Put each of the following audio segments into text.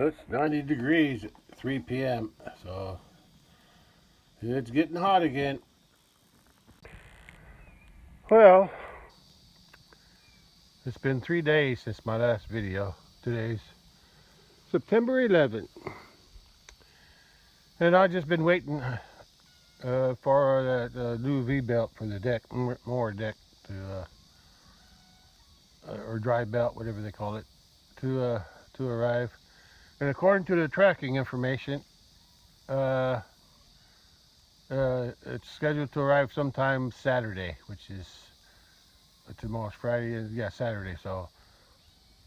It's 90 degrees at 3 p.m. So it's getting hot again. Well, it's been 3 days since my last video. Today's September 11th. And I've just been waiting for that new V-belt for the deck, mower deck, to or dry belt, whatever they call it, to arrive. And according to the tracking information, uh, it's scheduled to arrive sometime Saturday, which is tomorrow's Friday, and yeah, Saturday. So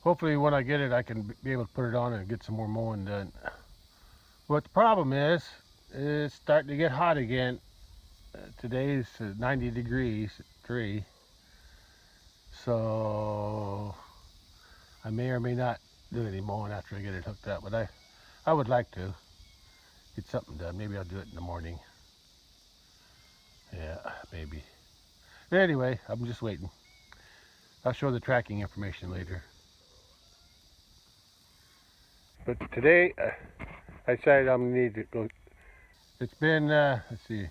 hopefully when I get it, I can be able to put it on and get some more mowing done. But the problem is, it's starting to get hot again. Today's 90 degrees at 3. So I may or may not do any mowing after I get it hooked up. But I would like to get something done. Maybe I'll do it in the morning. Yeah, maybe. Anyway, I'm just waiting. I'll show the tracking information later. But today, I decided I'm gonna need to go. It's been, let's see.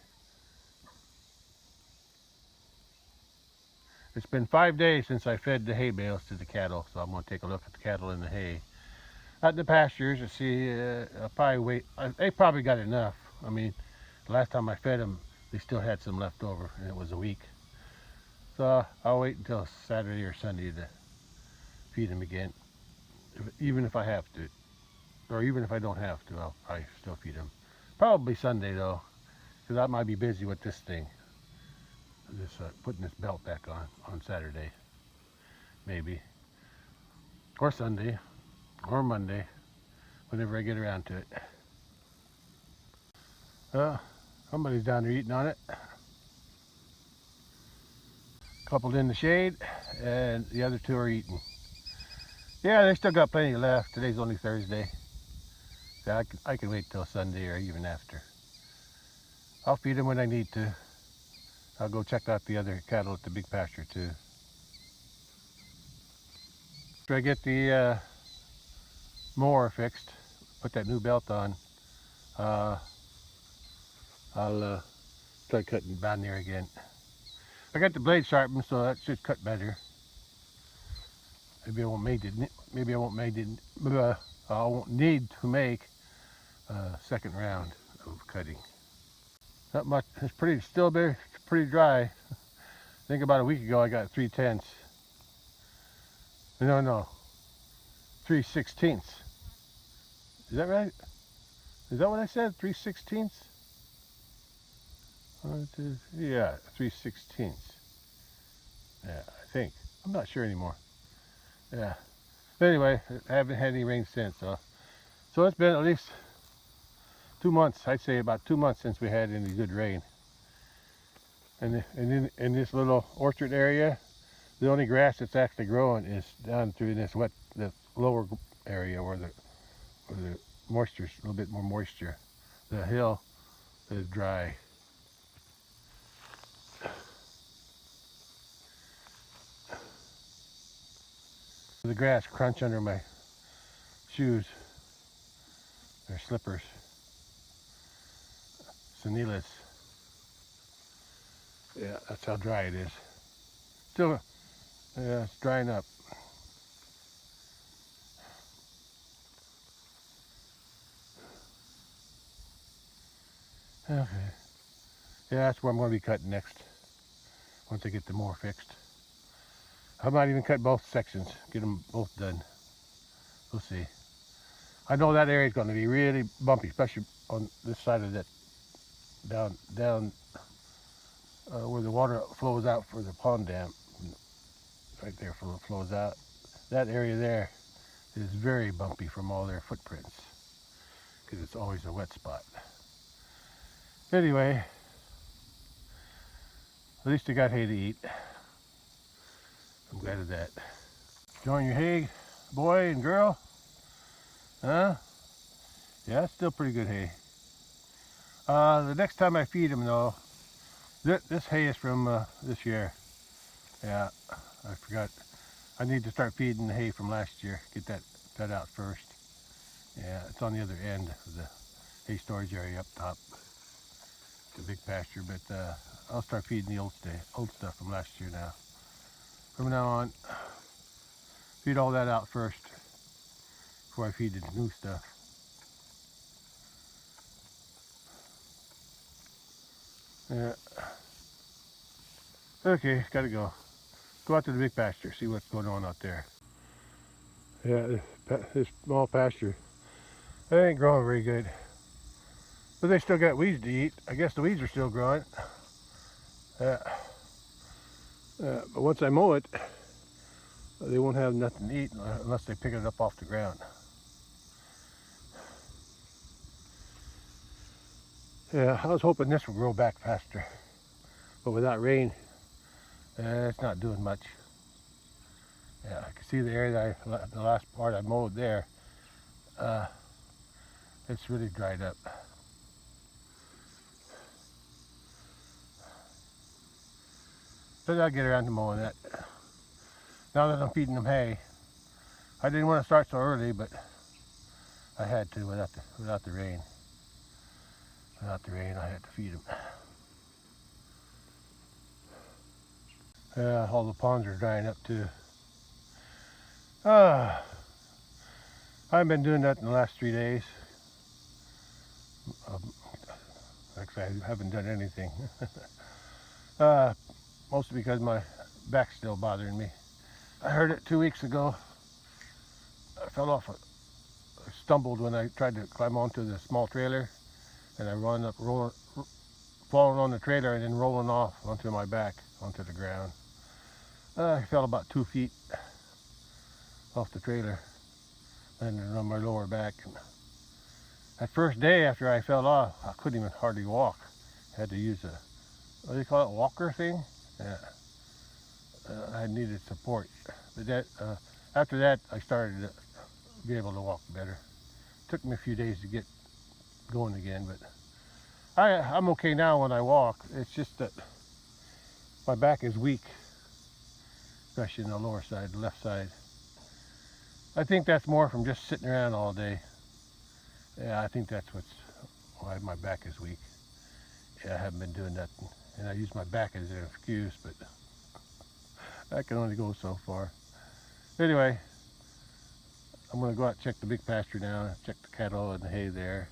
It's been 5 days since I fed the hay bales to the cattle, so I'm gonna take a look at the cattle in the hay. Out in the pastures to see, I'll probably wait. They probably got enough. I mean, the last time I fed them, they still had some left over, and it was a week. So I'll wait until Saturday or Sunday to feed them again, even if I have to. Or even if I don't have to, I'll probably still feed them. Probably Sunday though, because I might be busy with this thing. Putting this belt back on Saturday, maybe. Or Sunday, or Monday, whenever I get around to it. Somebody's down there eating on it. Coupled in the shade, and the other two are eating. Yeah, they still got plenty left. Today's only Thursday. So I can wait till Sunday or even after. I'll feed them when I need to. I'll go check out the other cattle at the big pasture too. After I get the mower fixed, put that new belt on, I'll start cutting down there again. I got the blade sharpened, so that should cut better. Maybe I won't need to make a second round of cutting. Not much. It's still pretty dry. I think about a week ago I got 3/10. No, 3/16. Is that right? Is that what I said? 3/16? Yeah, 3/16. Yeah, I think. I'm not sure anymore. Yeah. Anyway, I haven't had any rain since. So it's been at least 2 months. I'd say about 2 months since we had any good rain. And in this little orchard area, the only grass that's actually growing is down through this lower area where the moisture's a little bit more moisture. The hill is dry. The grass crunch under my shoes. They're slippers. Sanilas. Yeah, that's how dry it is. Still, yeah, it's drying up. Okay. Yeah, that's where I'm going to be cutting next. Once I get the mower fixed. I might even cut both sections. Get them both done. We'll see. I know that area is going to be really bumpy, especially on this side of that down where the water flows out for the pond dam. Right there, flows out. That area there is very bumpy from all their footprints because it's always a wet spot. Anyway, at least I got hay to eat. I'm glad of that. Enjoying your hay, boy and girl? Huh? Yeah, it's still pretty good hay. The next time I feed them though, this hay is from this year. Yeah, I forgot. I need to start feeding the hay from last year. Get that out first. Yeah, it's on the other end of the hay storage area up top. It's a big pasture, but I'll start feeding the old stuff from last year now. From now on, feed all that out first before I feed the new stuff. Yeah. Okay, gotta go. Go out to the big pasture, see what's going on out there. Yeah, this small pasture, they ain't growing very good. But they still got weeds to eat. I guess the weeds are still growing. But once I mow it, they won't have nothing to eat unless they pick it up off the ground. Yeah, I was hoping this would grow back faster. But without rain, it's not doing much. Yeah, I can see the area the last part I mowed there, it's really dried up. But I'll get around to mowing that. Now that I'm feeding them hay, I didn't want to start so early, but I had to without the rain. Without the rain, I had to feed them. All the ponds are drying up too. I haven't been doing that in the last 3 days. Actually, I haven't done anything. Mostly because my back's still bothering me. I heard it 2 weeks ago. I fell off. I stumbled when I tried to climb onto the small trailer, and I wound up falling on the trailer and then rolling off onto my back, onto the ground. I fell about 2 feet off the trailer, landed on my lower back. And that first day after I fell off, I couldn't even hardly walk. I had to use a, what do you call it, walker thing? Yeah. I needed support. But after that, I started to be able to walk better. It took me a few days to get going again, but I'm okay now when I walk. It's just that my back is weak, especially in the lower side, the left side. I think that's more from just sitting around all day. Yeah, I think that's why my back is weak. Yeah, I haven't been doing that, and I use my back as an excuse, but that can only go so far. Anyway, I'm going to go out and check the big pasture now, check the cattle and the hay there.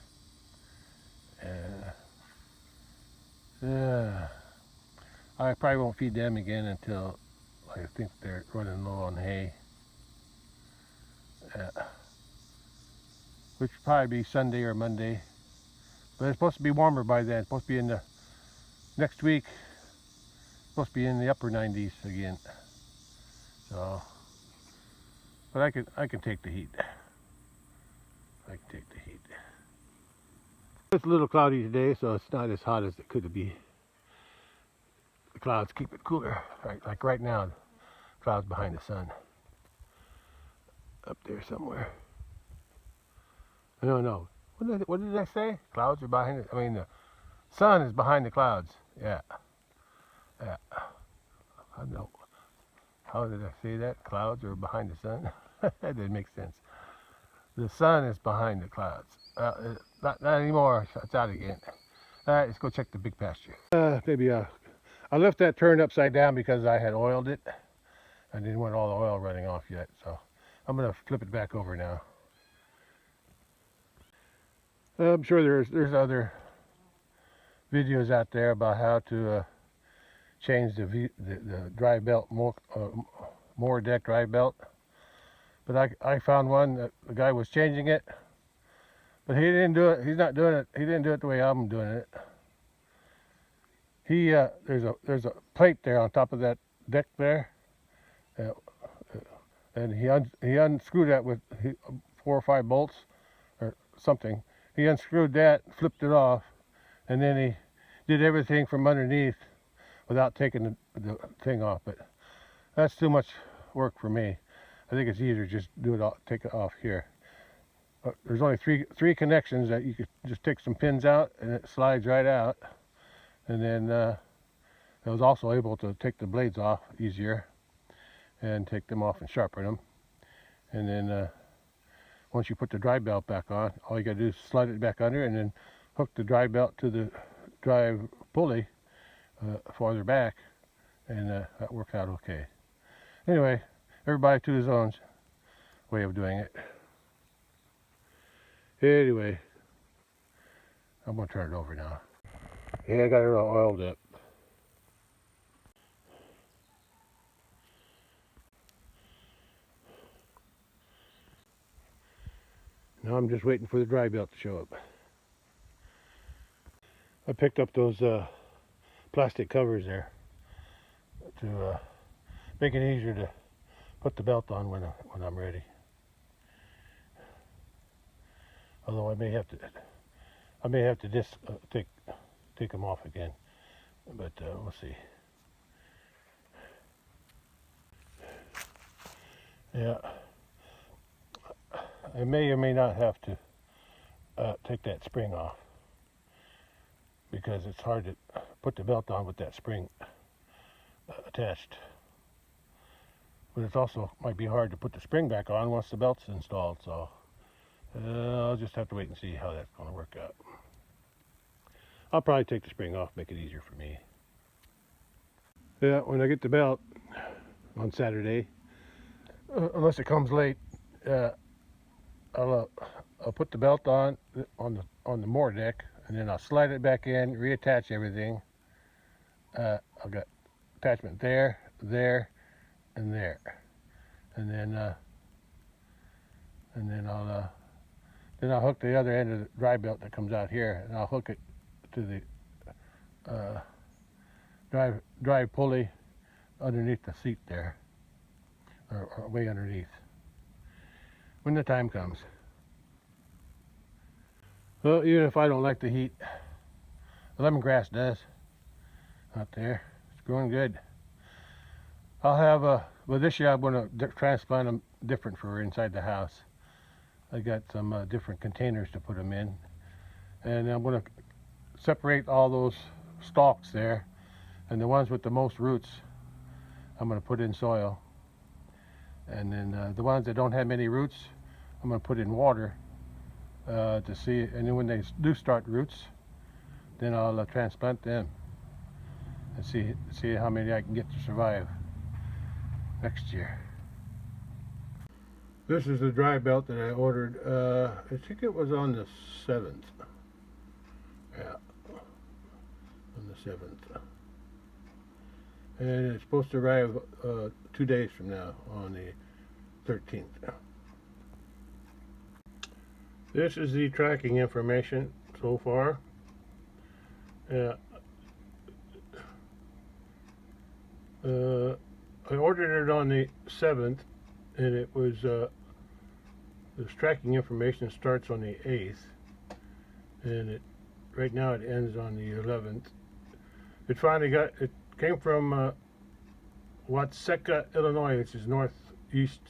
I probably won't feed them again until I think they're running low on hay. Which will probably be Sunday or Monday. But it's supposed to be warmer by then. It's supposed to be in the next week. It's supposed to be in the upper 90s again. So, but I can take the heat. I can take the heat. It's a little cloudy today, so it's not as hot as it could be. The clouds keep it cooler. Like right now, the clouds behind the sun. Up there somewhere. No. What did I say? Clouds are behind it. I mean, the sun is behind the clouds. Yeah. I know. How did I say that? Clouds are behind the sun? That didn't make sense. The sun is behind the clouds. Not anymore. It's out again. All right, let's go check the big pasture. I left that turned upside down because I had oiled it. I didn't want all the oil running off yet, so I'm going to flip it back over now. I'm sure there's other videos out there about how to change the drive belt, more deck drive belt. But I found one that the guy was changing it, but he didn't do it. He's not doing it. He didn't do it the way I'm doing it. There's a plate there on top of that deck there, and he unscrewed that with 4 or 5 bolts or something. He unscrewed that, flipped it off, and then he did everything from underneath without taking the thing off. But that's too much work for me. I think it's easier to just do it all, take it off here. There's only three connections that you could just take some pins out, and it slides right out. And then I was also able to take the blades off easier and take them off and sharpen them. And then once you put the dry belt back on, all you gotta do is slide it back under and then hook the dry belt to the drive pulley farther back, and that works out okay. Anyway, everybody to his own way of doing it. Anyway, I'm gonna turn it over now. Yeah, I got it all oiled up. Now I'm just waiting for the dry belt to show up. I picked up those plastic covers there to make it easier to put the belt on when I'm ready. Although I may have to just take them off again, but we'll see. Yeah, I may or may not have to take that spring off, because it's hard to put the belt on with that spring attached. But it's also might be hard to put the spring back on once the belt's installed, so I'll just have to wait and see how that's going to work out. I'll probably take the spring off, make it easier for me. Yeah, when I get the belt on Saturday, unless it comes late, I'll put the belt on the mower deck, and then I'll slide it back in, reattach everything. I've got attachment there, and there, and then I'll hook the other end of the dry belt that comes out here, and I'll hook it to the drive pulley underneath the seat there, or way underneath, when the time comes. Well, even if I don't like the heat, the lemongrass does out there. It's growing good. I'll have well, this year I'm going to transplant them different for inside the house. I got some different containers to put them in, and I'm going to separate all those stalks there, and the ones with the most roots I'm going to put in soil, and then the ones that don't have many roots I'm going to put in water to see, and then when they do start roots, then I'll transplant them and see how many I can get to survive next year. This is the dry belt that I ordered. I think it was on the 7th. Yeah, on the 7th. And it's supposed to arrive 2 days from now, on the 13th. This is the tracking information so far. I ordered it on the 7th, and it was this tracking information starts on the 8th, and right now it ends on the 11th. It came from Watseka, Illinois, which is northeast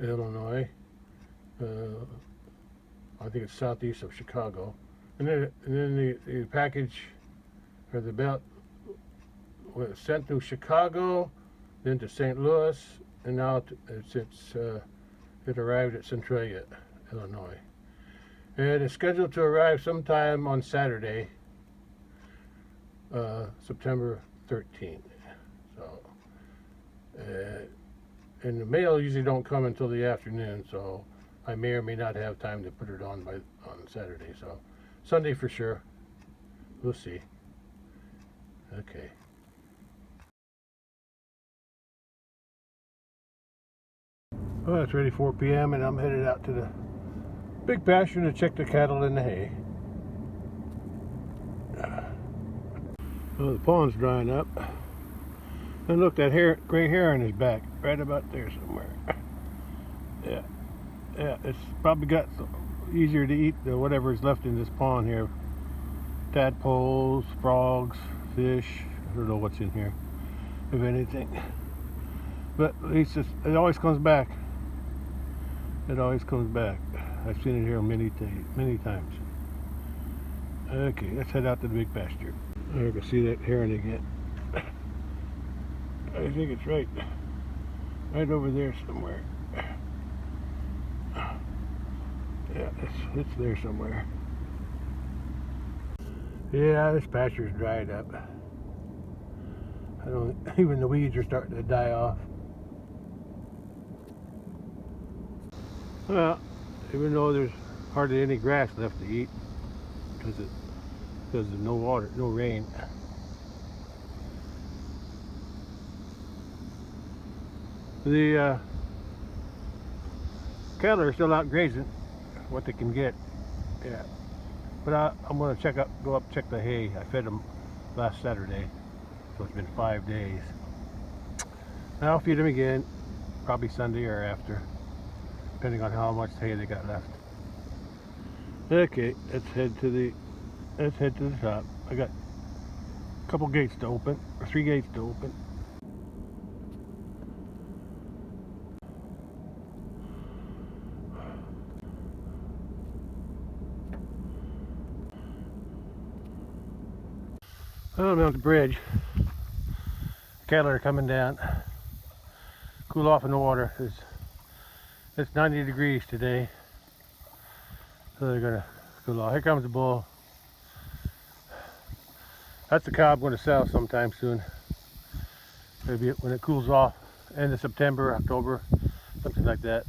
Illinois. I think it's southeast of Chicago. And then the package, or the belt, was sent to Chicago, then to St. Louis, and now it arrived at Centralia, Illinois. And it's scheduled to arrive sometime on Saturday, September 13th. So, and the mail usually don't come until the afternoon, so I may or may not have time to put it on Saturday. So Sunday for sure. We'll see. Okay. Well, it's already 4 p.m. and I'm headed out to the big pasture to check the cattle in the hay. Well, the pond's drying up. And look, that gray hair on his back, right about there somewhere. Yeah, it's probably got easier to eat than whatever's left in this pond here. Tadpoles, frogs, fish. I don't know what's in here, if anything. But at least it always comes back. It always comes back. I've seen it here many times. Okay, let's head out to the big pasture. I can see that heron again. I think it's right over there somewhere. Yeah, it's there somewhere. Yeah, this pasture's dried up. I don't even the weeds are starting to die off. Well, even though there's hardly any grass left to eat because of no water, no rain. The cattle are still out grazing what they can get. Yeah, but I'm gonna go up check the hay. I fed them last Saturday, so it's been 5 days. Now I'll feed them again, probably Sunday or after, depending on how much hay they got left. Okay, let's head to the top. I got a couple gates to open, or 3 gates to open. I'm on the bridge. Cattle are coming down. Cool off in the water. It's 90 degrees today, so they're gonna cool off. Here comes the bull. That's the cow I'm going to sell sometime soon. Maybe when it cools off, end of September, October, something like that.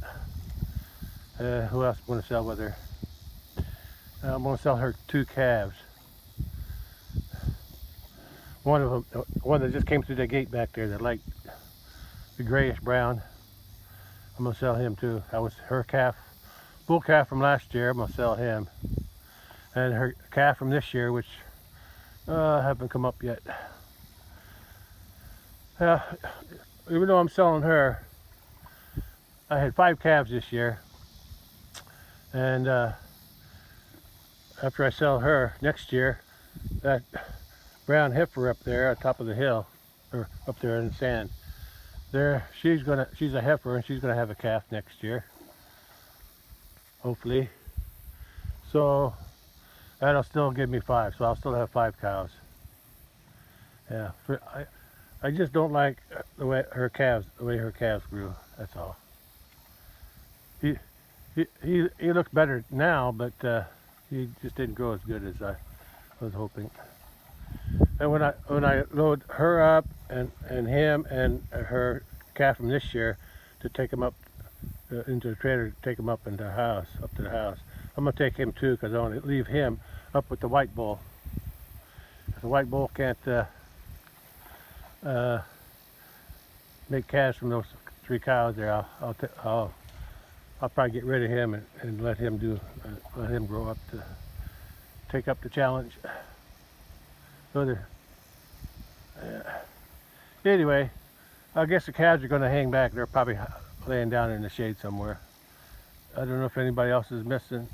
Who else I'm going to sell with her? I'm going to sell her 2 calves. One of them, the one that just came through the gate back there, that like the grayish brown. I'm going to sell him too. That was her calf, bull calf from last year. I'm going to sell him. And her calf from this year, which haven't come up yet. Even though I'm selling her, I had 5 calves this year. And after I sell her next year, that brown heifer up there on top of the hill, or up there in the sand, she's a heifer, and she's gonna have a calf next year, hopefully. So that'll still give me 5, so I'll still have 5 cows. Yeah, I just don't like the way her calves grew. That's all. He looks better now, but he just didn't grow as good as I was hoping. And when I load her up and him and her calf from this year to take him up into the trailer, to take him up into the house, I'm gonna take him too, because I want to leave him up with the white bull. If the white bull can't make calves from those 3 cows there, I'll probably get rid of him and let him grow up to take up the challenge. So anyway, I guess the calves are going to hang back. They're probably laying down in the shade somewhere. I don't know if anybody else is missing.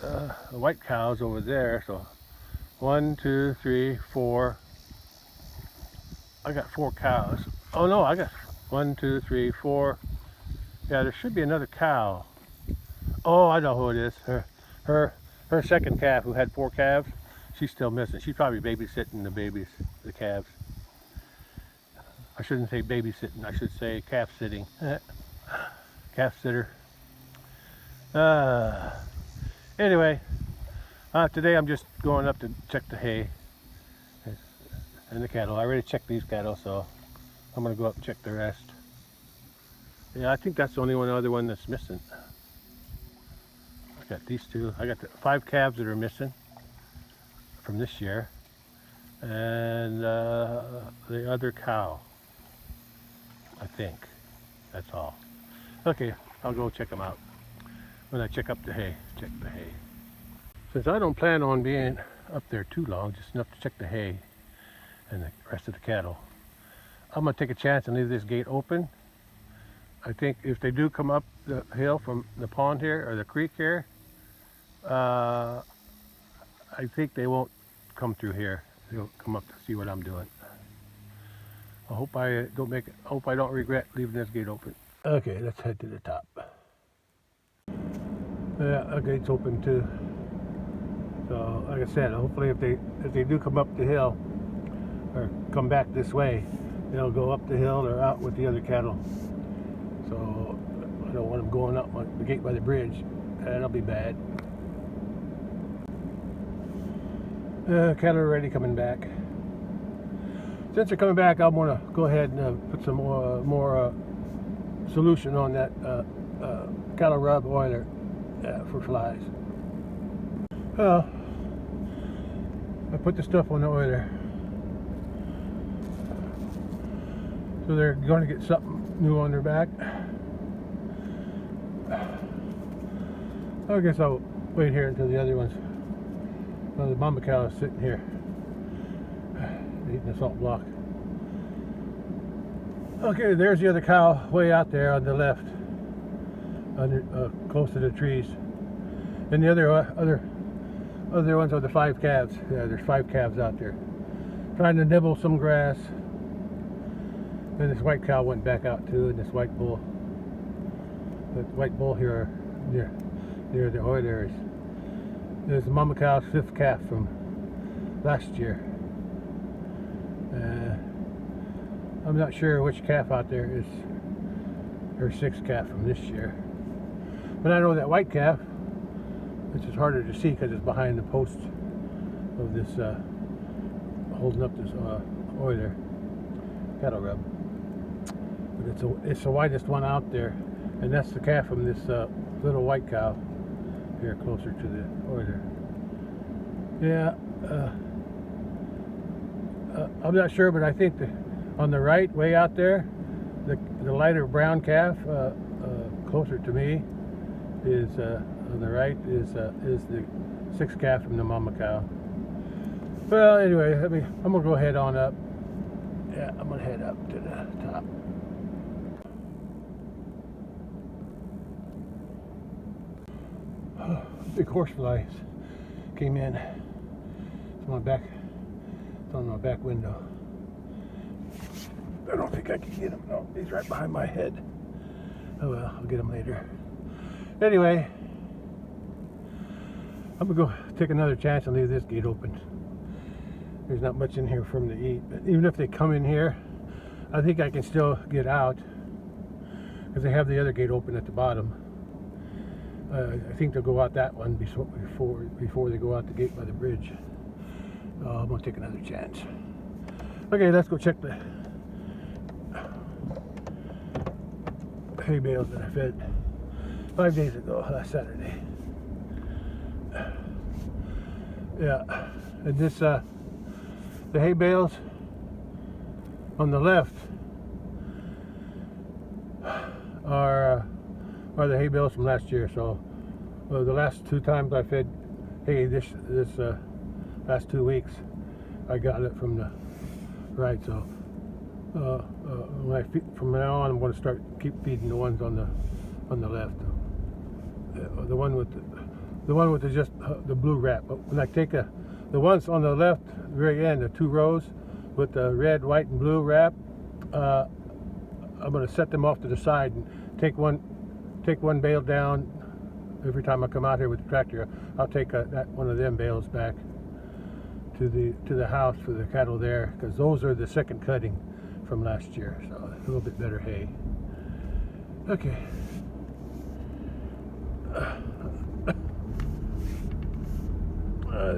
The white cows over there. So 1, 2, 3, 4. I got 4 cows. Oh no, I got 1, 2, 3, 4. Yeah, there should be another cow. Oh, I know who it is. Her second calf, who had 4 calves, she's still missing. She's probably babysitting the calves. I shouldn't say babysitting, I should say calf sitting. Calf sitter. Anyway, today I'm just going up to check the hay and the cattle. I already checked these cattle, so I'm going to go up and check the rest. Yeah, I think that's the only other one that's missing. I got these 2. I got the 5 calves that are missing from this year, and the other cow. I think that's all. Okay, I'll go check them out when I check up the hay. Since I don't plan on being up there too long, just enough to check the hay and the rest of the cattle, I'm gonna take a chance and leave this gate open. I think if they do come up the hill from the pond here, or the creek here, I think they won't come through here. They'll come up to see what I'm doing. I hope I don't regret leaving this gate open. Okay, let's head to the top. Yeah, the gate's open too. So, like I said, hopefully if they do come up the hill, or come back this way, they'll go up the hill or out with the other cattle. So don't want them going up the gate by the bridge. That'll be bad. Cattle are already coming back. Since they're coming back, I'm going to go ahead and put some more solution on that cattle rub oiler for flies. Well, I put the stuff on the oiler, so they're going to get something new on their back. I guess I'll wait here until the other ones. Well, the mama cow is sitting here eating a salt block. Okay, there's the other cow way out there on the left, under close to the trees, and the other ones are the 5 calves. Yeah, there's 5 calves out there trying to nibble some grass. And this white cow went back out too, and this white bull. That white bull here near the oiler is the mama cow's 5th calf from last year. I'm not sure which calf out there is her 6th calf from this year, but I know that white calf, which is harder to see because it's behind the post of this holding up this oiler cattle rub, but it's the whitest one out there, and that's the calf from this little white cow here closer to the oiler. Yeah, I'm not sure, but I think on the right, way out there, the lighter brown calf closer to me is on the right is the 6th calf from the mama cow. Well, anyway, I'm gonna go head on up. Yeah, I'm gonna head up to the top. Big horseflies came in. It's on my back. It's on my back window. I don't think I can get him. No, he's right behind my head. Oh well, I'll get him later. Anyway, I'm gonna go take another chance and leave this gate open. There's not much in here for them to eat, but even if they come in here, I think I can still get out because they have the other gate open at the bottom. I think they'll go out that one before they go out the gate by the bridge. I'm gonna take another chance. Okay, let's go check the hay bales that I fed 5 days ago, last Saturday. Yeah, and this the hay bales on the left are the hay bales from last year. So the last 2 times I fed hay this last 2 weeks, I got it from the right. So from now on, I'm going to keep feeding the ones on the left. The one with just the blue wrap. But when I take the ones on the left, very end, the 2 rows with the red, white, and blue wrap, I'm going to set them off to the side and take one bale down every time I come out here with the tractor. I'll take one of them bales back to the house for the cattle there, because those are the second cutting from last year, so a little bit better hay. Okay.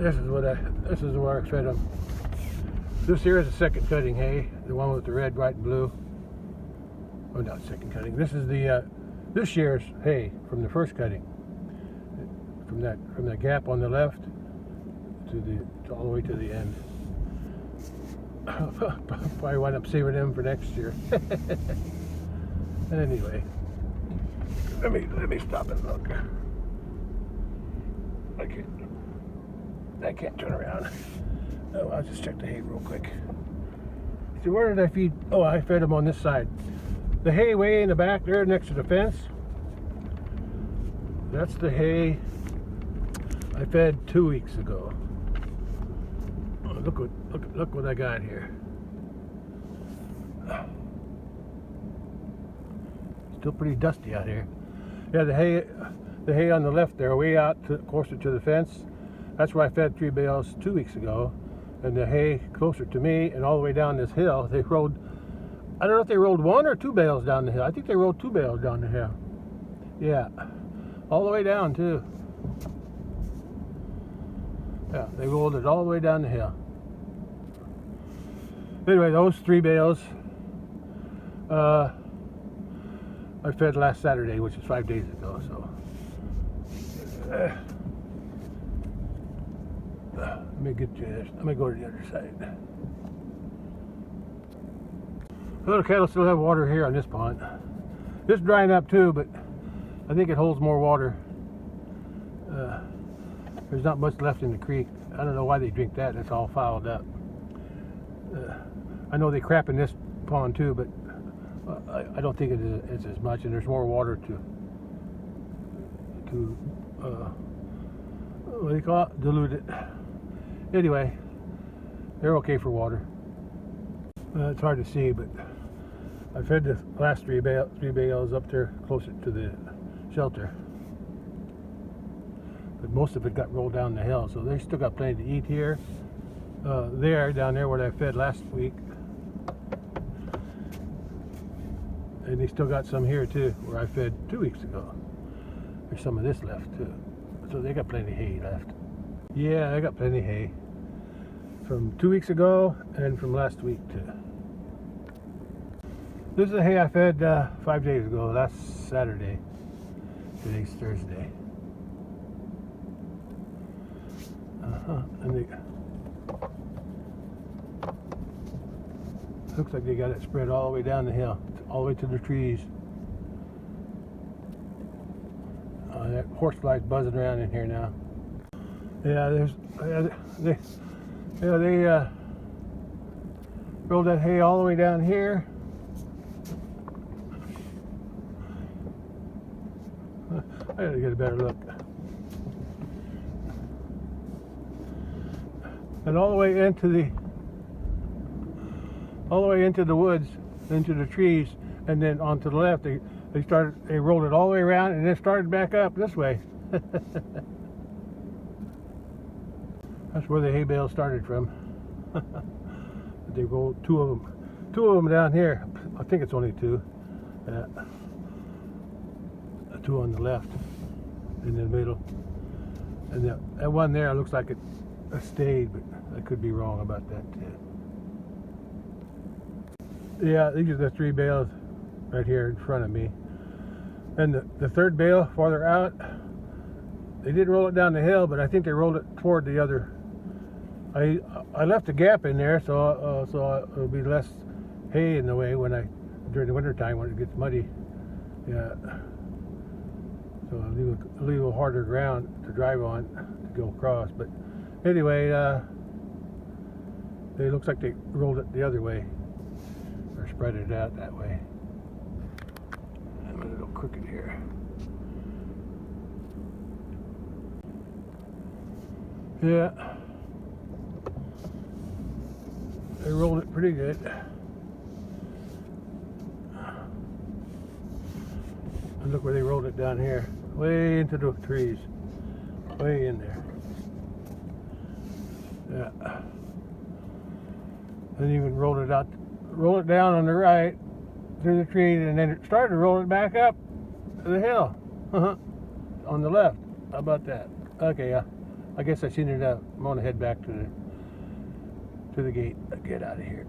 This is where I fed them. This here is the second cutting hay, the one with the red, white, and blue. Oh, not second cutting. This is the this year's hay from the first cutting. From that gap on the left to all the way to the end. Probably wind up saving them for next year. Anyway, let me stop and look. I can't turn around. Oh, I'll just check the hay real quick. See, where did I feed? Oh, I fed them on this side. The hay way in the back there next to the fence. That's the hay I fed 2 weeks ago. Oh, look what I got here. Still pretty dusty out here. Yeah, the hay on the left there, way out closer to the fence. That's where I fed 3 bales 2 weeks ago. And the hay closer to me and all the way down this hill, they rolled, I don't know if they rolled 1 or 2 bales down the hill. I think they rolled 2 bales down the hill. Yeah, all the way down too. Yeah, they rolled it all the way down the hill. Anyway, those 3 bales I fed last Saturday, which is 5 days ago. So let me get you this. Let me go to the other side. The little cattle still have water here on this pond. It's drying up too, but I think it holds more water. There's not much left in the creek. I don't know why they drink that. It's all fouled up. I know they crap in this pond too, but I don't think it's as much, and there's more water to what do you call it? Dilute it. Anyway, they're okay for water. It's hard to see, but I fed the last 3 bales up there closer to the shelter. But most of it got rolled down the hill, so they still got plenty to eat here. Down there where I fed last week. And they still got some here too, where I fed 2 weeks ago. There's some of this left too. So they got plenty of hay left. Yeah, I got plenty of hay. From 2 weeks ago and from last week too. This is the hay I fed 5 days ago, last Saturday. Today's Thursday. And looks like they got it spread all the way down the hill, all the way to the trees. That horsefly's buzzing around in here now. Yeah, they rolled that hay all the way down here. I gotta get a better look. And all the way into the woods, into the trees, and then onto the left. They rolled it all the way around and then started back up this way. That's where the hay bale started from. They rolled two of them down here. I think it's only 2. 2 on the left, in the middle, and that one there looks like it stayed, but I could be wrong about that too. Yeah, these are the 3 bales right here in front of me. And the 3rd bale farther out, they did roll it down the hill, but I think they rolled it toward the other. I left a gap in there, so it'll be less hay in the way during the winter time when it gets muddy. Yeah. So I'll leave a little harder ground to drive on to go across. But anyway, it looks like they rolled it the other way, or spread it out that way. I'm a little crooked here. Yeah, they rolled it pretty good. And look where they rolled it down here, way into the trees, way in there. Yeah, and even rolled it down on the right through the trees, and then it started to roll it back up to the hill on the left. How about that? Okay, I guess I seen it. I'm gonna head back to the gate. Get out of here.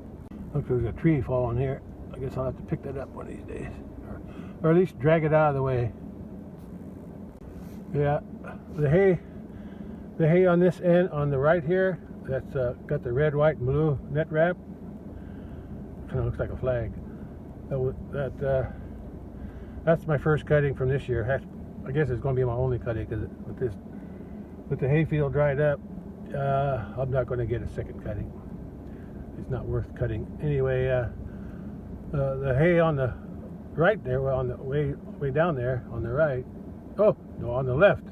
Look, there's a tree falling here. I guess I'll have to pick that up one of these days, or at least drag it out of the way. Yeah, the hay on this end on the right here, that's got the red, white, and blue net wrap. Kind of looks like a flag. That's my first cutting from this year. I guess it's going to be my only cutting, because with the hayfield dried up, I'm not going to get a second cutting. It's not worth cutting. Anyway, the hay on the right there, well, on the way down there on the right. Oh no, on the left.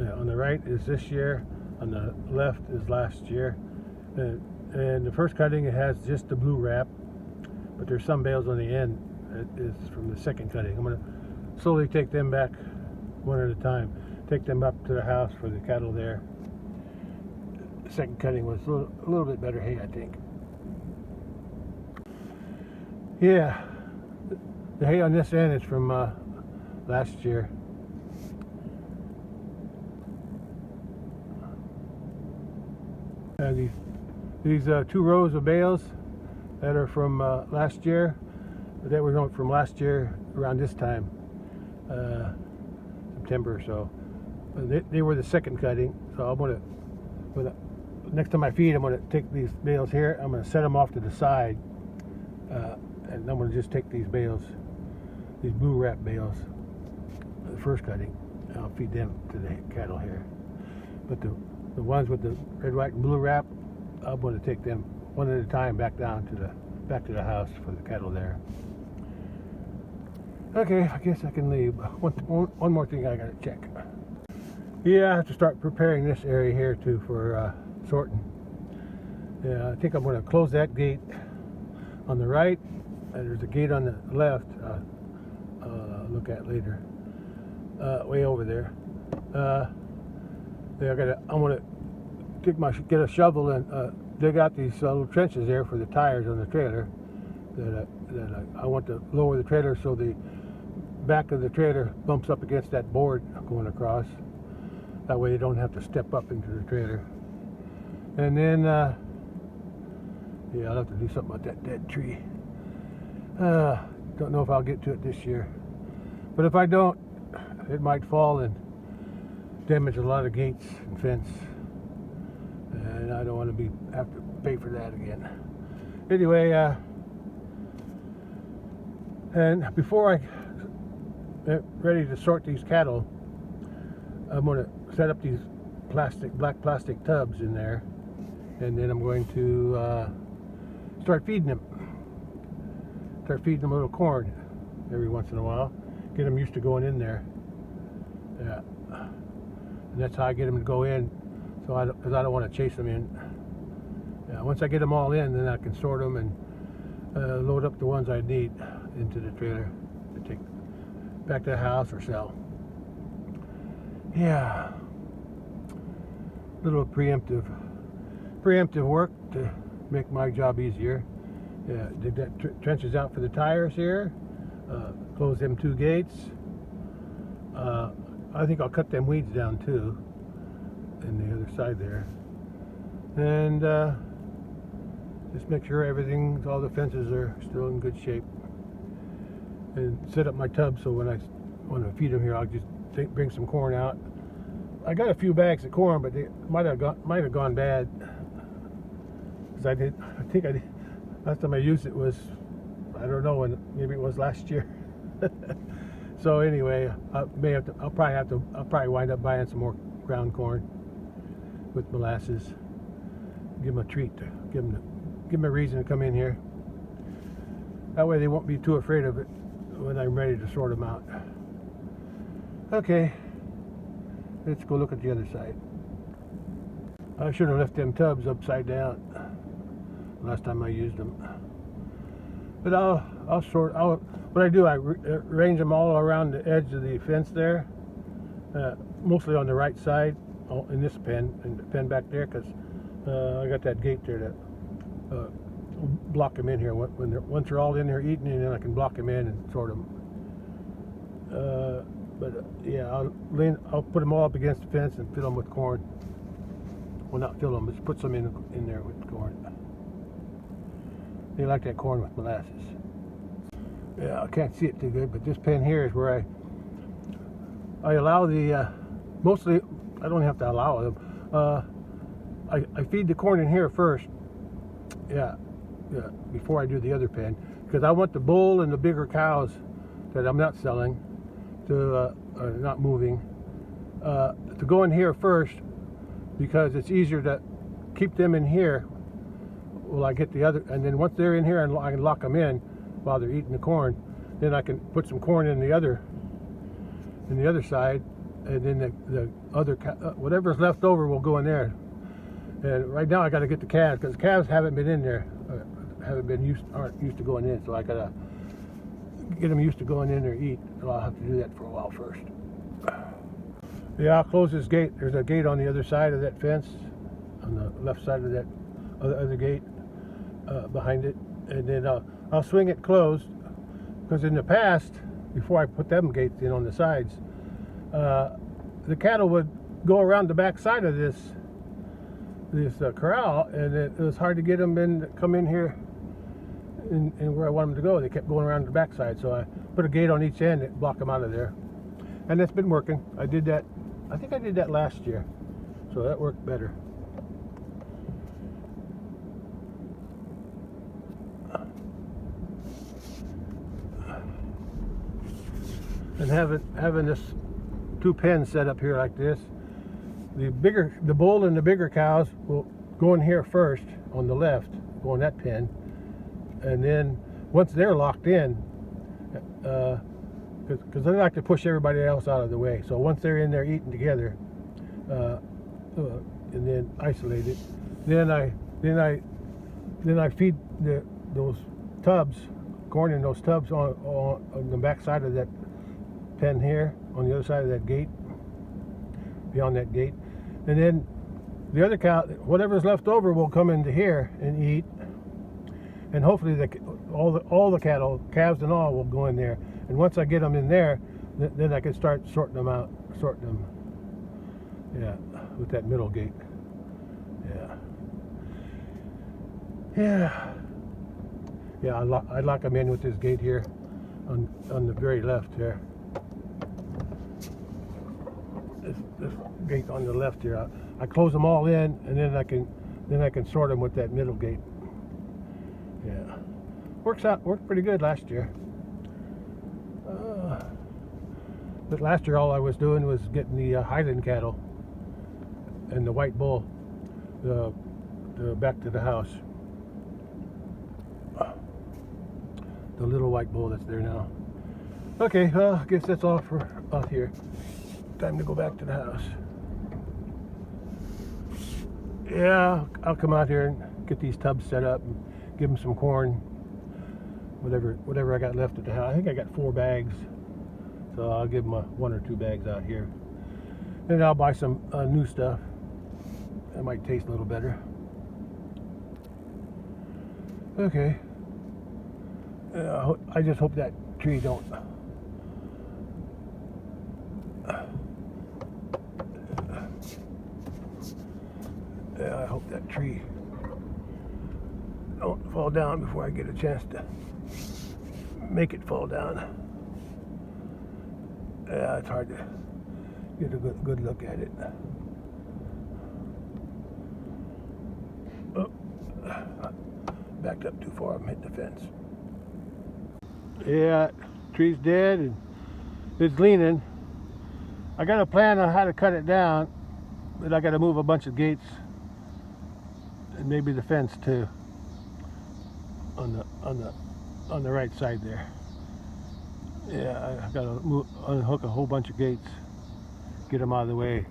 Yeah, on the right is this year. On the left is last year. And the first cutting, it has just the blue wrap, but there's some bales on the end that is from the second cutting. I'm going to slowly take them back one at a time. Take them up to the house for the cattle there. The second cutting was a little bit better hay, I think. Yeah, the hay on this end is from last year. And these 2 rows of bales that are from last year, that were going from last year around this time, September or so. They were the second cutting, so I'm gonna, next time I feed, I'm gonna take these bales here. I'm gonna set them off to the side, and I'm gonna just take these bales, these blue wrap bales, the first cutting. I'll feed them to the cattle here. But the ones with the red, white, and blue wrap, I'm going to take them one at a time back down to the house for the cattle there. Okay, I guess I can leave. One more thing I got to check. Yeah, I have to start preparing this area here too for sorting. Yeah, I think I'm going to close that gate on the right. There's a gate on the left. Look at later. Way over there. I'm gonna get a shovel and dig out these little trenches there for the tires on the trailer. I want to lower the trailer so the back of the trailer bumps up against that board going across. That way they don't have to step up into the trailer. And then, yeah, I'll have to do something about that dead tree. Don't know if I'll get to it this year, but if I don't, it might fall and damage a lot of gates and fence, and I don't want to have to pay for that again. Anyway, and before I get ready to sort these cattle, I'm going to set up these black plastic tubs in there, and then I'm going to start feeding them. Start feeding them a little corn every once in a while. Get them used to going in there. Yeah. And that's how I get them to go in, because I don't want to chase them in. Yeah, once I get them all in, then I can sort them and load up the ones I need into the trailer to take back to the house or sell. Yeah, little preemptive work to make my job easier. Yeah, dig that trenches out for the tires here. Close them 2 gates. I think I'll cut them weeds down too, in the other side there, and just make sure all the fences are still in good shape, and set up my tub so when I want to feed them here, I'll just bring some corn out. I got a few bags of corn, but they might have gone bad, because I think I did. Last time I used it was, I don't know, maybe it was last year. So anyway, I'll probably wind up buying some more ground corn with molasses. Give them a treat, give them a reason to come in here. That way they won't be too afraid of it when I'm ready to sort them out. Okay, let's go look at the other side. I should have left them tubs upside down last time I used them. But what I do, I arrange them all around the edge of the fence there, mostly on the right side in this pen, and the pen back there, because I got that gate there to block them in here. Once they're all in there eating, and then I can block them in and sort them. Yeah, I'll put them all up against the fence and fill them with corn. Well, not fill them, but put some in there with corn. They like that corn with molasses. Yeah, I can't see it too good, but this pen here is where I allow the, mostly, I don't have to allow them. I feed the corn in here first, yeah, before I do the other pen, because I want the bull and the bigger cows that I'm not selling to, are not moving, to go in here first, because it's easier to keep them in here while I get the other, and then once they're in here and I can lock them in while they're eating the corn, then I can put some corn in the other side, and then the other whatever's left over will go in there. And right now I got to get the calves, because calves haven't been in there, aren't used to going in, so I gotta get them used to going in there and eat. So I'll have to do that for a while first. Yeah, I'll close this gate. There's a gate on the other side of that fence, on the left side of that other gate, behind it, and then I'll swing it closed, because in the past, before I put them gates in on the sides, the cattle would go around the back side of this corral, and it was hard to get them in, come in here and where I want them to go. They kept going around the back side, so I put a gate on each end and block them out of there, and it's been working. I did that, I think I did that last year, so that worked better. And having this 2 pens set up here like this, the bull and the bigger cows will go in here first on the left, go in that pen, and then once they're locked in, because I like to push everybody else out of the way. So once they're in there eating together, and then isolated, then I feed those tubs, corn in those tubs on the back side of that pen here, on the other side of that gate, beyond that gate, and then the other cow, whatever's left over, will come into here and eat, and hopefully all the cattle, calves and all, will go in there. And once I get them in there, then I can start sorting them out, yeah, with that middle gate. Yeah, I lock them in with this gate here on the very left here. This gate on the left here. I close them all in, and then I can sort them with that middle gate. Yeah, worked pretty good last year. But last year all I was doing was getting the Highland cattle and the white bull back to the house. The little white bull that's there now. Okay, well, I guess that's all for out here. Time to go back to the house. Yeah, I'll come out here and get these tubs set up and give them some corn, whatever I got left at the house. I think I got 4 bags, so I'll give them 1 or 2 bags out here. Then I'll buy some new stuff. That might taste a little better. Okay. I just hope that tree don't. I hope that tree don't fall down before I get a chance to make it fall down. Yeah, it's hard to get a good look at it. Oh, backed up too far, I'm hitting the fence. Yeah, tree's dead and it's leaning. I got a plan on how to cut it down, but I got to move a bunch of gates and maybe the fence too on the right side there. Yeah, I got to unhook a whole bunch of gates, get them out of the way,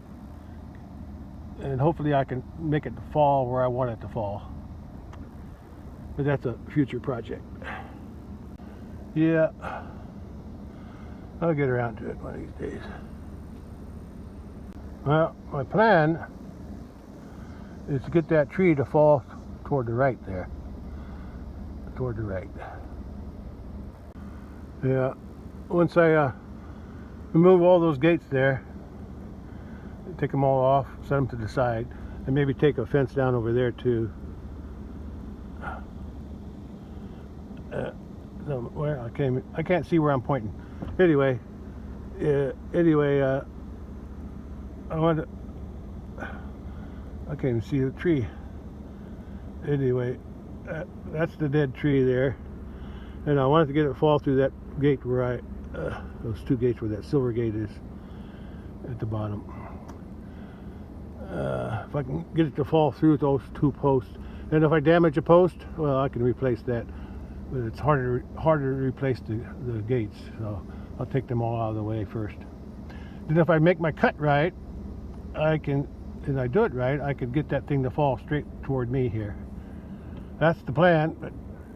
and hopefully I can make it fall where I want it to fall. But that's a future project. Yeah, I'll get around to it one of these days. Well, my plan is to get that tree to fall toward the right there. Toward the right. Yeah, once I remove all those gates there, take them all off, set them to the side, and maybe take a fence down over there too. Where I can't see where I'm pointing. Anyway, I can't even see the tree. Anyway, that's the dead tree there, and I wanted to get it to fall through that gate where those 2 gates where that silver gate is at the bottom. If I can get it to fall through those 2 posts, and if I damage a post, well, I can replace that. But it's harder to replace the gates, so I'll take them all out of the way first. Then if I make my cut right, and I do it right, I could get that thing to fall straight toward me here. That's the plan, but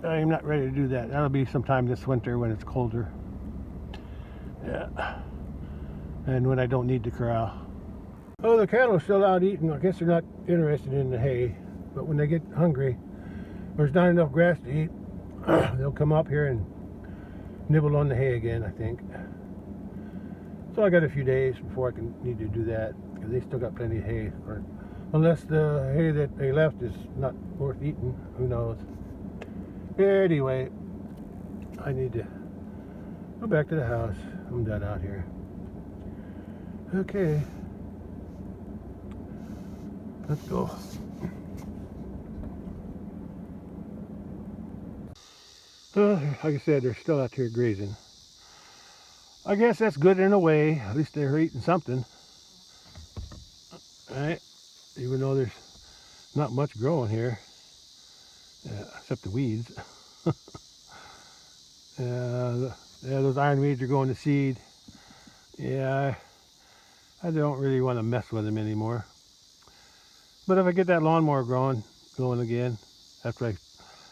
I'm not ready to do that. That'll be sometime this winter when it's colder. Yeah, and when I don't need the corral. Oh, the cattle are still out eating. I guess they're not interested in the hay, but when they get hungry, there's not enough grass to eat. They'll come up here and nibble on the hay again, I think. So I got a few days before I can need to do that, because they still got plenty of hay. Or unless the hay that they left is not worth eating, who knows. Anyway, I need to go back to the house. I'm done out here. Okay, let's go. Like I said, they're still out here grazing. I guess that's good in a way. At least they're eating something. Right? Even though there's not much growing here, except the weeds. Those ironweeds are going to seed. Yeah, I don't really want to mess with them anymore. But if I get that lawnmower going again, after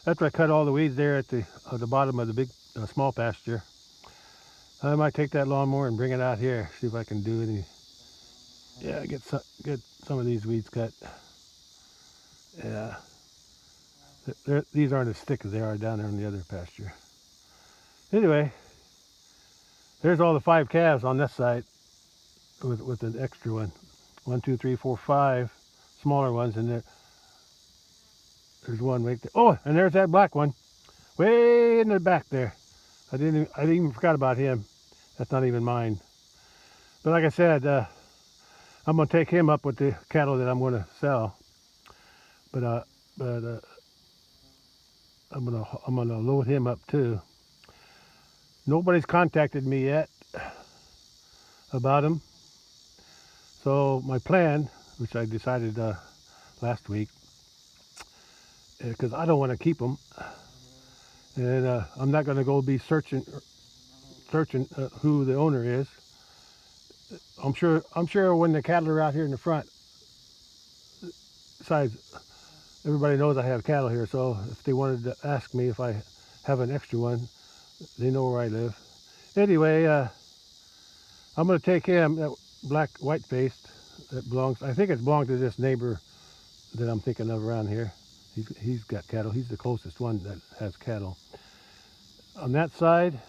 I cut all the weeds there at the bottom of the big small pasture, I might take that lawnmower and bring it out here, see if I can do any. Yeah, get some of these weeds cut. Yeah, these aren't as thick as they are down there in the other pasture. Anyway, there's all the 5 calves on this side with an extra one. 1, 2, 3, 4, 5 smaller ones, and there's one right there. Oh, and there's that black one, way in the back there. I didn't even forgot about him. That's not even mine. But like I said, I'm gonna take him up with the cattle that I'm gonna sell. But I'm gonna load him up too. Nobody's contacted me yet about him. So my plan, which I decided last week, because I don't want to keep them, and I'm not going to go be searching who the owner is. I'm sure when the cattle are out here in the front, besides everybody knows I have cattle here, so if they wanted to ask me if I have an extra one, they know where I live. Anyway, I'm going to take him, that black white faced, I think it belongs to this neighbor that I'm thinking of around here. He's got cattle. He's the closest one that has cattle. On that side,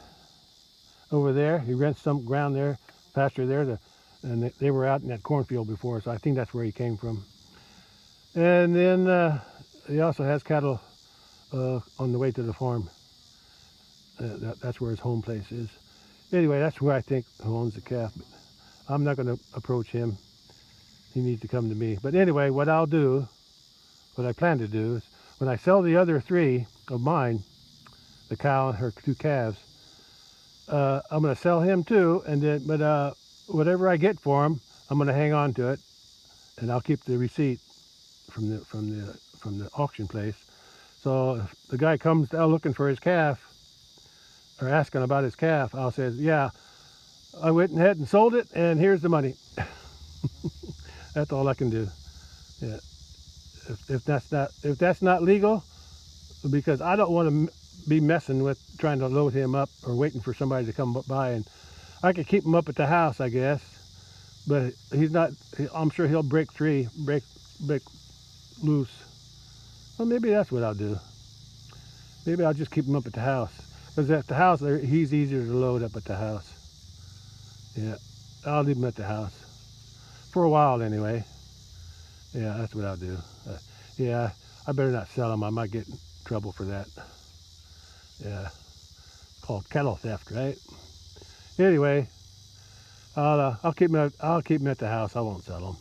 over there, he rents some ground there, pasture there, and they were out in that cornfield before, so I think that's where he came from. And then he also has cattle on the way to the farm. That's where his home place is. Anyway, that's where I think who owns the calf. But I'm not going to approach him. He needs to come to me. But anyway, what I plan to do is when I sell the other 3 of mine, the cow and her 2 calves, I'm going to sell him too. And then, but whatever I get for him, I'm going to hang on to it, and I'll keep the receipt from the auction place. So if the guy comes out looking for his calf or asking about his calf, I'll say, yeah, I went ahead and sold it, and here's the money. That's all I can do. Yeah. If that's not legal, because I don't want to be messing with trying to load him up or waiting for somebody to come by, and I could keep him up at the house, I guess, but he's not. I'm sure he'll break loose. Well, maybe that's what I'll do. Maybe I'll just keep him up at the house, because at the house he's easier to load up at the house. Yeah, I'll leave him at the house for a while anyway. Yeah, that's what I'll do. Yeah, I better not sell them. I might get in trouble for that. Yeah, it's called cattle theft, right? Anyway, I'll keep them at the house. I won't sell them.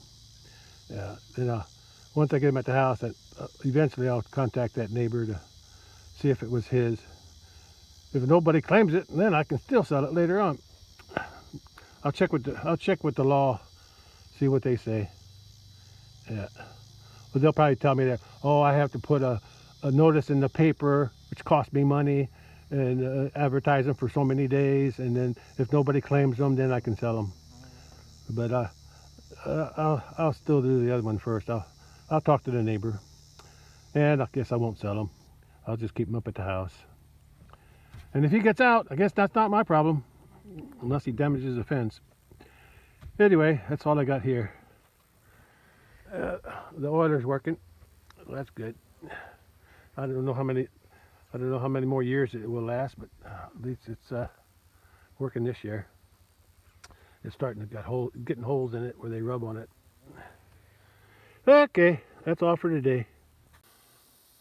Yeah, then once I get them at the house, eventually I'll contact that neighbor to see if it was his. If nobody claims it, then I can still sell it later on. I'll check with the law, see what they say. Yeah. But they'll probably tell me that, oh, I have to put a notice in the paper, which costs me money, and advertise them for so many days, and then if nobody claims them, then I can sell them. But I'll still do the other one first. I'll talk to the neighbor, and I guess I won't sell them. I'll just keep them up at the house. And if he gets out, I guess that's not my problem, unless he damages the fence. Anyway, that's all I got here. The oiler's working. Well, that's good. I don't know how many. I don't know how many more years it will last, but at least it's working this year. It's starting to getting holes in it where they rub on it. Okay, that's all for today.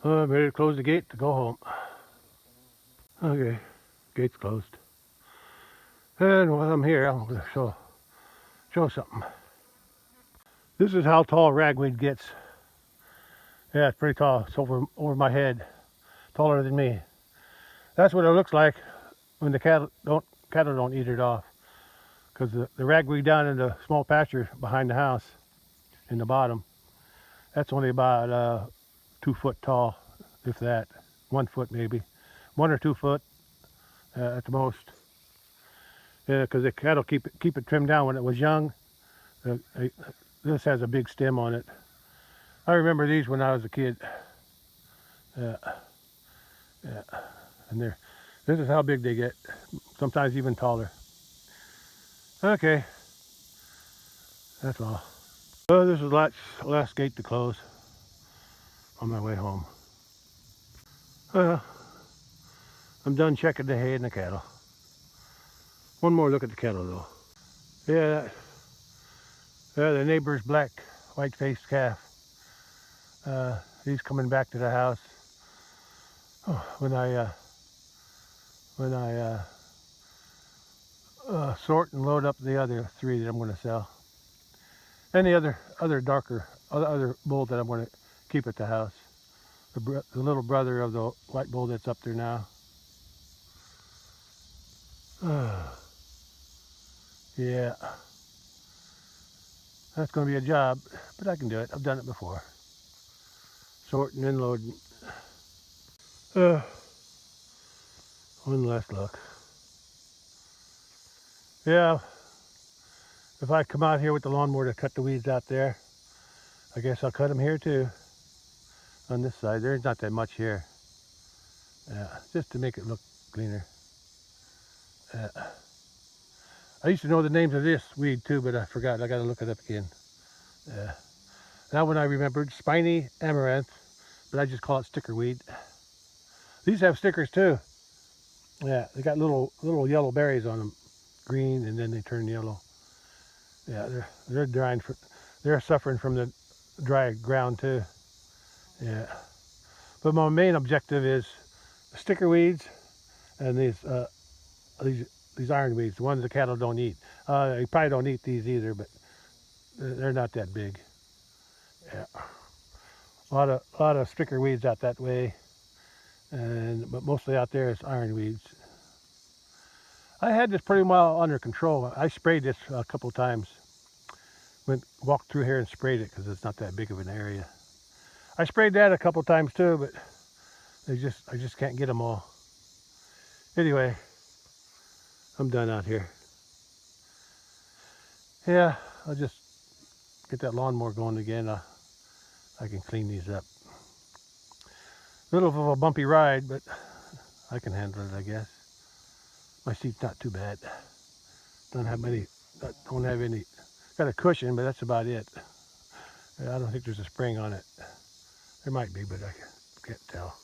I'm ready to close the gate to go home. Okay, gate's closed. And while I'm here, I'm going to show something. This is how tall ragweed gets. Yeah, it's pretty tall. It's over my head, taller than me. That's what it looks like when the cattle don't eat it off. Because the ragweed down in the small pasture behind the house, in the bottom, that's only about 2 foot tall, if that. 1 foot maybe, 1 or 2 foot at the most. Yeah, because the cattle keep it trimmed down when it was young. This has a big stem on it. I remember these when I was a kid. Yeah, and this is how big they get. Sometimes even taller. Okay, that's all. Oh, this is the last gate to close on my way home. I'm done checking the hay and the cattle. One more look at the cattle though. Yeah, the neighbor's black, white-faced calf. He's coming back to the house when I sort and load up the other 3 that I'm going to sell, and the other bull that I'm going to keep at the house. The little brother of the white bull that's up there now. Yeah, that's going to be a job, but I can do it. I've done it before. Sorting and loading. One last look. Yeah, if I come out here with the lawnmower to cut the weeds out there, I guess I'll cut them here too. On this side, there's not that much here. Yeah, just to make it look cleaner. I used to know the names of this weed too, but I forgot. I got to look it up again. Now when I remembered, spiny amaranth, but I just call it sticker weed. These have stickers too. Yeah, they got little yellow berries on them, green, and then they turn yellow. Yeah, they're suffering from the dry ground too. Yeah, but my main objective is sticker weeds and these iron weeds, the ones the cattle don't eat. They probably don't eat these either, but they're not that big. Yeah, a lot of sticker weeds out that way, but mostly out there is iron weeds. I had this pretty well under control. I sprayed this a couple times. Walked through here and sprayed it because it's not that big of an area. I sprayed that a couple times too, but I just can't get them all. Anyway, I'm done out here. Yeah, I'll just get that lawnmower going again. I can clean these up. A little of a bumpy ride, but I can handle it, I guess. My seat's not too bad. Don't have any. Got a cushion, but that's about it. I don't think there's a spring on it. There might be, but I can't tell.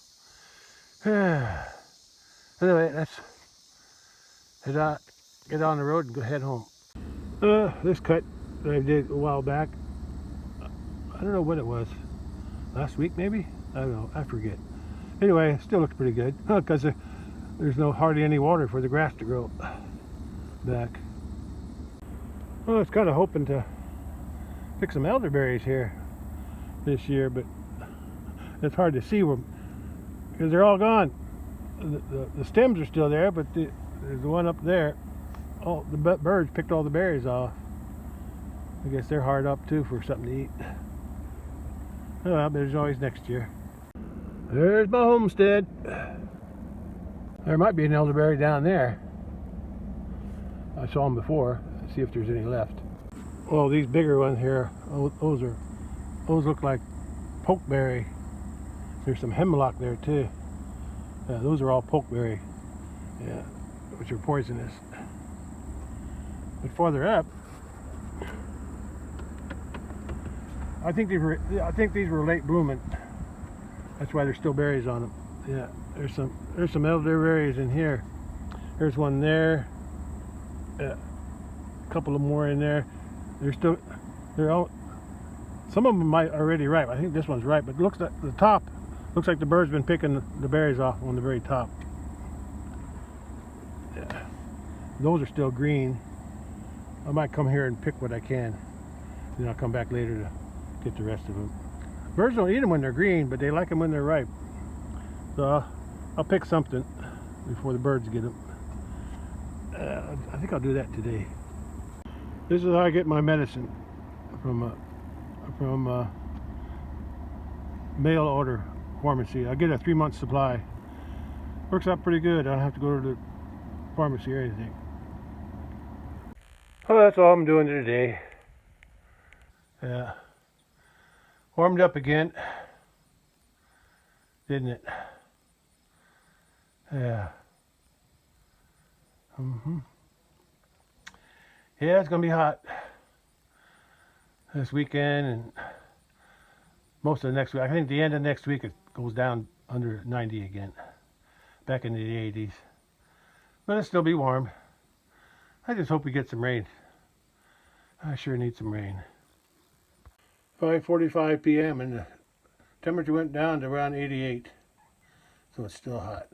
Anyway, let's get on the road and go head home. This cut that I did a while back, I don't know when it was. Last week maybe? I don't know, I forget. Anyway, it still looks pretty good because there's hardly any water for the grass to grow back. Well, I was kind of hoping to pick some elderberries here this year, but it's hard to see them because they're all gone. The stems are still there, but there's the one up there. Oh, the birds picked all the berries off. I guess they're hard up too for something to eat. Well, there's always next year. There's my homestead. There might be an elderberry down there. I saw them before. Let's see if there's any left. Well, these bigger ones here, those look like pokeberry. There's some hemlock there too. Those are all pokeberry, yeah, which are poisonous. But farther up, I think these were late blooming. That's why there's still berries on them. Yeah. There's some elderberries in here. There's one there. A couple of more in there. They're all. Some of them might already ripe. I think this one's ripe, but it looks like the top. Looks like the bird's been picking the berries off on the very top. Yeah. Those are still green. I might come here and pick what I can. Then I'll come back later to get the rest of them. Birds don't eat them when they're green, but they like them when they're ripe. So I'll pick something before the birds get them. I think I'll do that today. This is how I get my medicine from mail order pharmacy. I get a 3-month supply. Works out pretty good. I don't have to go to the pharmacy or anything. Oh, that's all I'm doing today. Yeah. Warmed up again. Didn't it? Yeah. Yeah, it's gonna be hot this weekend and most of the next week. I think the end of next week it goes down under 90 again, back into the 80s. But it'll still be warm. I just hope we get some rain. I sure need some rain. 5:45 p.m. and the temperature went down to around 88, so it's still hot.